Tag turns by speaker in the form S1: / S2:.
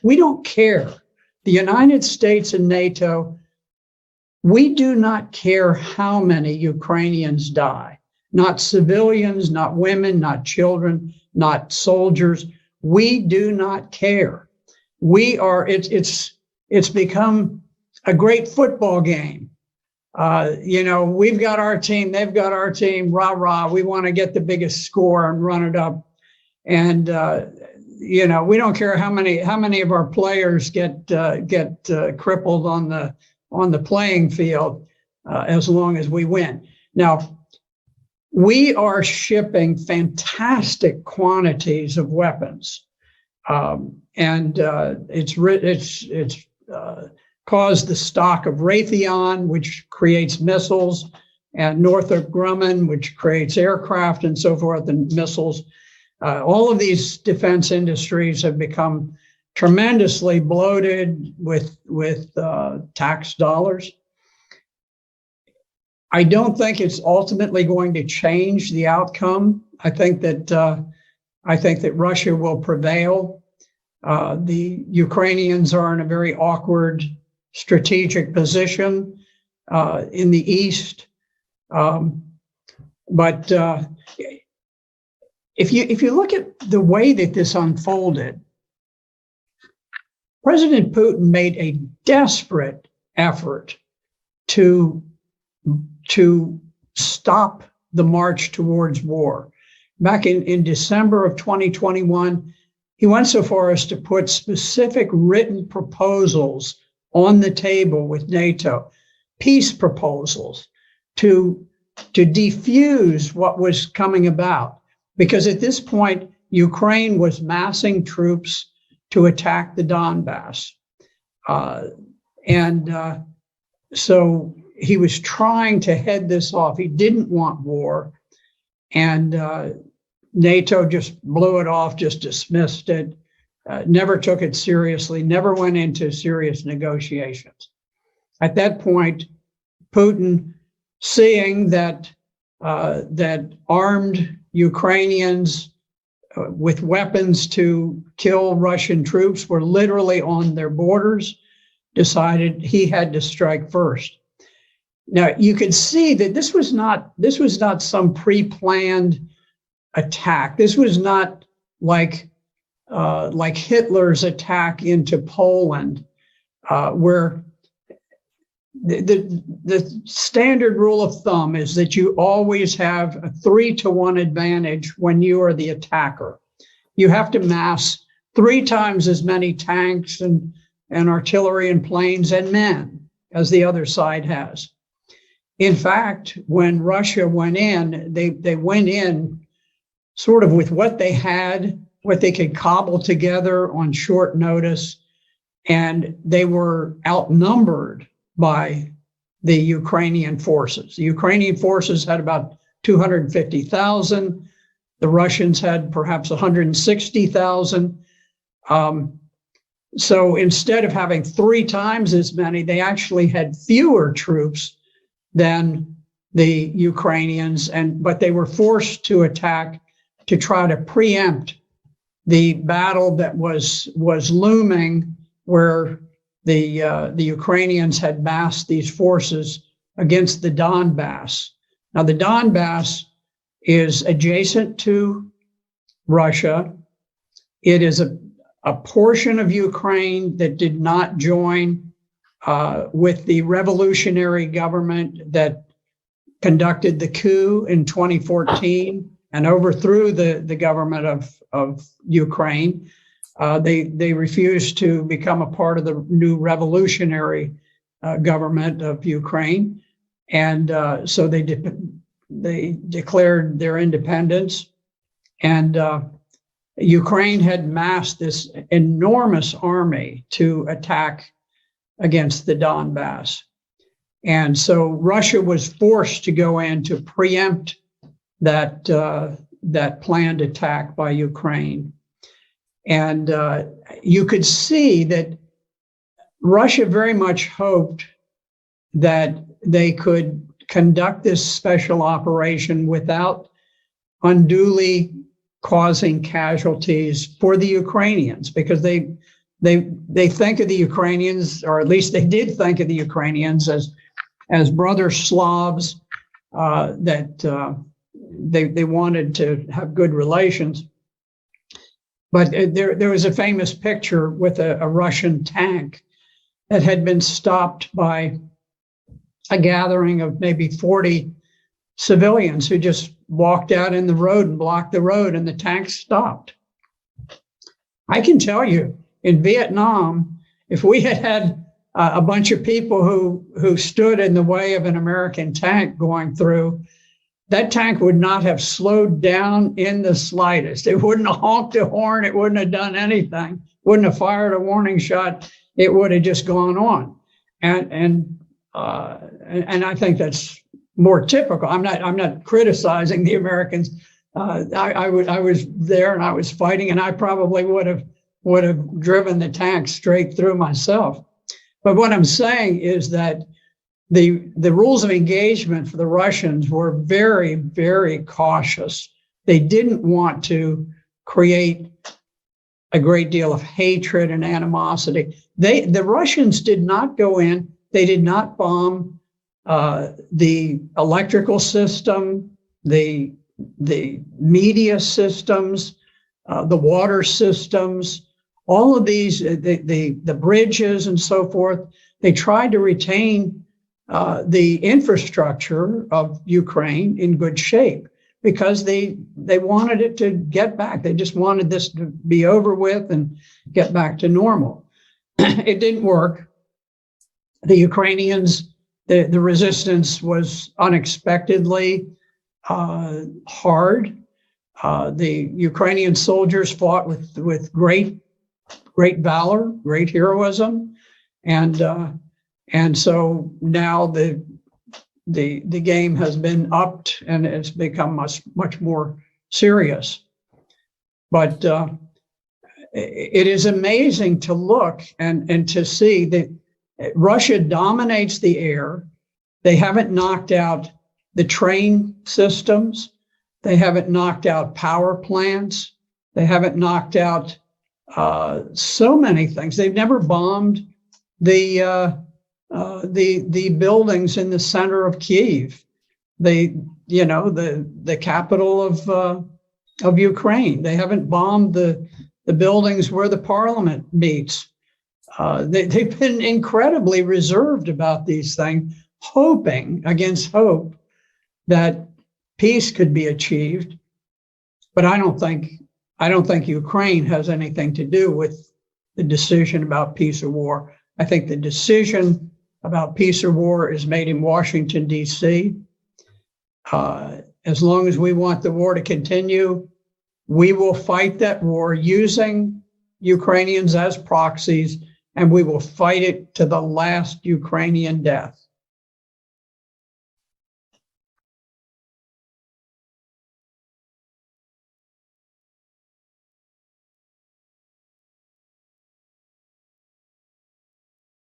S1: We don't care. The United States and NATO, we do not care how many Ukrainians die, not civilians, not women, not children, not soldiers. We do not care. It's become a great football game. We've got our team, they've got our team, rah, rah. We want to get the biggest score and run it up. And, we don't care how many of our players get crippled on the playing field, as long as we win. Now, we are shipping fantastic quantities of weapons, and it's caused the stock of Raytheon, which creates missiles, and Northrop Grumman, which creates aircraft and so forth, and missiles. All of these defense industries have become tremendously bloated with tax dollars. I don't think it's ultimately going to change the outcome. I think that Russia will prevail. The Ukrainians are in a very awkward strategic position in the East, but if you look at the way that this unfolded, President Putin made a desperate effort to stop the march towards war. Back in December of 2021, he went so far as to put specific written proposals on the table with NATO, peace proposals to defuse what was coming about. Because at this point, Ukraine was massing troops to attack the Donbass. So he was trying to head this off. He didn't want war. And NATO just blew it off, just dismissed it, never took it seriously, never went into serious negotiations. At that point, Putin, seeing that armed Ukrainians with weapons to kill Russian troops were literally on their borders, decided he had to strike first. Now, you could see that this was not some pre-planned attack. This was not like Hitler's attack into Poland, where the standard rule of thumb is that you always have a 3-to-1 advantage when you are the attacker. You have to mass 3 times as many tanks and artillery and planes and men as the other side has. In fact, when Russia went in, they went in sort of with what they had, what they could cobble together on short notice, and they were outnumbered by the Ukrainian forces. The Ukrainian forces had about 250,000. The Russians had perhaps 160,000. So instead of having 3 times as many, they actually had fewer troops than the Ukrainians, but they were forced to attack to try to preempt the battle that was looming, where the Ukrainians had massed these forces against the Donbass. Now, the Donbass is adjacent to Russia. It is a portion of Ukraine that did not join with the revolutionary government that conducted the coup in 2014 and overthrew the government of Ukraine. They refused to become a part of the new revolutionary government of Ukraine. And so they declared their independence. And Ukraine had massed this enormous army to attack against the Donbass. And so Russia was forced to go in to preempt that planned attack by Ukraine. And you could see that Russia very much hoped that they could conduct this special operation without unduly causing casualties for the Ukrainians, because they they think of the Ukrainians, or at least they did think of the Ukrainians as brother Slavs, that they wanted to have good relations. But there was a famous picture with a Russian tank that had been stopped by a gathering of maybe 40 civilians who just walked out in the road and blocked the road, and the tank stopped. I can tell you, in Vietnam, if we had had a bunch of people who stood in the way of an American tank going through, that tank would not have slowed down in the slightest. It wouldn't have honked a horn. It wouldn't have done anything. Wouldn't have fired a warning shot. It would have just gone on. And I think that's more typical. I'm not criticizing the Americans. I was there and I was fighting, and I probably would have driven the tank straight through myself. But what I'm saying is that the rules of engagement for the Russians were very, very cautious. They didn't want to create a great deal of hatred and animosity. The Russians did not go in. They did not bomb the electrical system, the media systems, the water systems, all of these, the bridges and so forth. They tried to retain the infrastructure of Ukraine in good shape because they wanted it to get back. They just wanted this to be over with and get back to normal. It didn't work. The Ukrainians, the resistance was unexpectedly hard. The Ukrainian soldiers fought with great valor, great heroism, and so now the game has been upped and it's become much more serious. But it is amazing to look and to see that Russia dominates the air. They haven't knocked out the train systems. They haven't knocked out power plants. They haven't knocked out so many things. They've never bombed the buildings in the center of Kyiv, the capital of Ukraine. They haven't bombed the buildings where the parliament meets. They've been incredibly reserved about these things, hoping against hope that peace could be achieved. But I don't think Ukraine has anything to do with the decision about peace or war. I think the decision about peace or war is made in Washington, D.C. As long as we want the war to continue, we will fight that war using Ukrainians as proxies, and we will fight it to the last Ukrainian death.